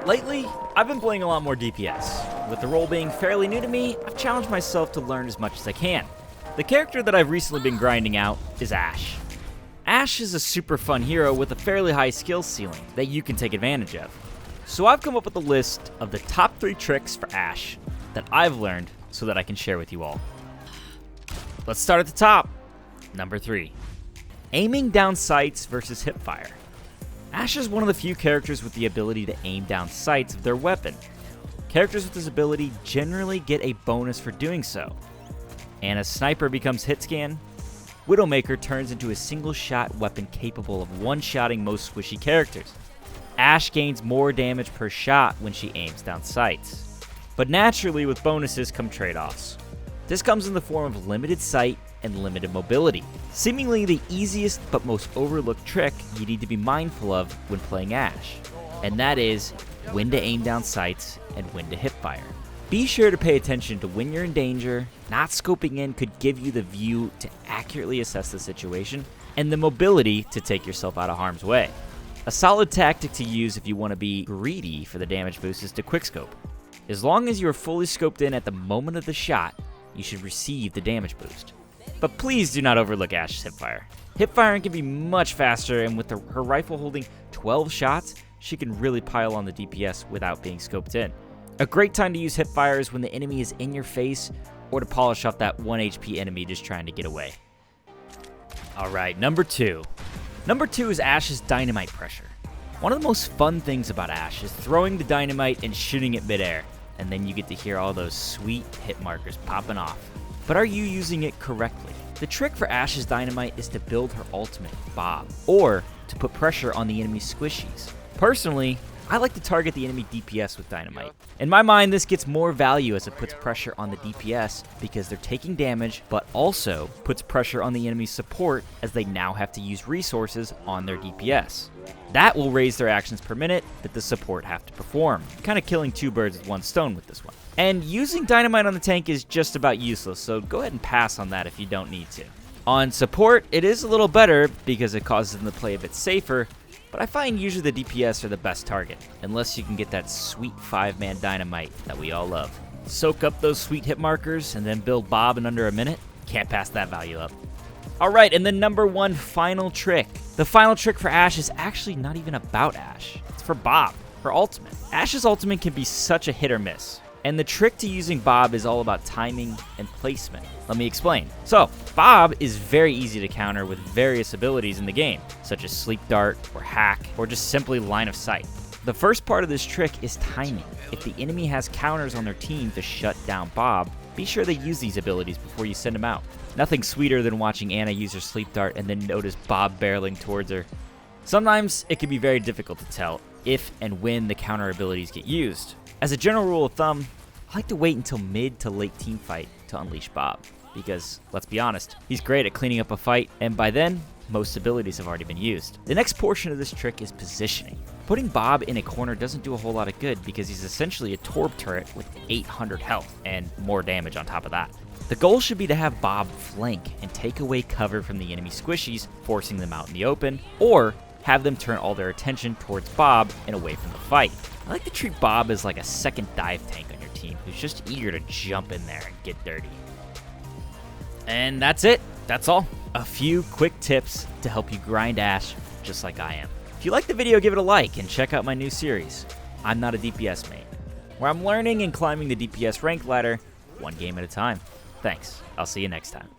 Lately, I've been playing a lot more DPS. With the role being fairly new to me, I've challenged myself to learn as much as I can. The character that I've recently been grinding out is Ashe. Ashe is a super fun hero with a fairly high skill ceiling that you can take advantage of. So I've come up with a list of the top 3 tricks for Ashe that I've learned so that I can share with you all. Let's start at the top. Number 3. Aiming down sights versus hipfire. Ashe is one of the few characters with the ability to aim down sights of their weapon. Characters with this ability generally get a bonus for doing so. And as Sniper becomes hit scan, Widowmaker turns into a single shot weapon capable of one-shotting most squishy characters. Ashe gains more damage per shot when she aims down sights. But naturally with bonuses come trade-offs. This comes in the form of limited sight and limited mobility. Seemingly the easiest but most overlooked trick you need to be mindful of when playing Ashe, and that is when to aim down sights and when to hipfire. Be sure to pay attention to when you're in danger. Not scoping in could give you the view to accurately assess the situation, and the mobility to take yourself out of harm's way. A solid tactic to use if you want to be greedy for the damage boost is to quickscope. As long as you are fully scoped in at the moment of the shot, you should receive the damage boost. But please do not overlook Ashe's hipfire. Hipfiring can be much faster, and with her rifle holding 12 shots, she can really pile on the DPS without being scoped in. A great time to use hipfire is when the enemy is in your face, or to polish off that 1 HP enemy just trying to get away. Alright, number 2. Number 2 is Ashe's dynamite pressure. One of the most fun things about Ashe is throwing the dynamite and shooting it midair, and then you get to hear all those sweet hit markers popping off. But are you using it correctly? The trick for Ashe's dynamite is to build her ultimate, Bob, or to put pressure on the enemy's squishies. Personally, I like to target the enemy DPS with dynamite. In my mind, this gets more value as it puts pressure on the DPS because they're taking damage, but also puts pressure on the enemy's support as they now have to use resources on their DPS. That will raise their actions per minute that the support have to perform, kind of killing 2 birds with 1 stone with this one. And using dynamite on the tank is just about useless, so go ahead and pass on that if you don't need to. On support, it is a little better because it causes them to play a bit safer, but I find usually the DPS are the best target, unless you can get that sweet 5-man dynamite that we all love. Soak up those sweet hit markers and then build Bob in under a minute. Can't pass that value up. Alright, and the number 1 final trick. The final trick for Ashe is actually not even about Ashe. It's for Bob, her ultimate. Ashe's ultimate can be such a hit or miss, and the trick to using Bob is all about timing and placement. Let me explain. So, Bob is very easy to counter with various abilities in the game, such as Sleep Dart, or Hack, or just simply Line of Sight. The first part of this trick is timing. If the enemy has counters on their team to shut down Bob, be sure they use these abilities before you send them out. Nothing sweeter than watching Anna use her Sleep Dart and then notice Bob barreling towards her. Sometimes it can be very difficult to tell if and when the counter abilities get used. As a general rule of thumb, I like to wait until mid to late team fight to unleash Bob, because, let's be honest, he's great at cleaning up a fight, and by then, most abilities have already been used. The next portion of this trick is positioning. Putting Bob in a corner doesn't do a whole lot of good because he's essentially a Torb turret with 800 health and more damage on top of that. The goal should be to have Bob flank and take away cover from the enemy squishies, forcing them out in the open, or have them turn all their attention towards Bob and away from the fight. I like to treat Bob as like a second dive tank on your team who's just eager to jump in there and get dirty. And that's it. That's all. A few quick tips to help you grind Ashe just like I am. If you like the video, give it a like and check out my new series, I'm Not a DPS Main, where I'm learning and climbing the DPS rank ladder 1 game at a time. Thanks. I'll see you next time.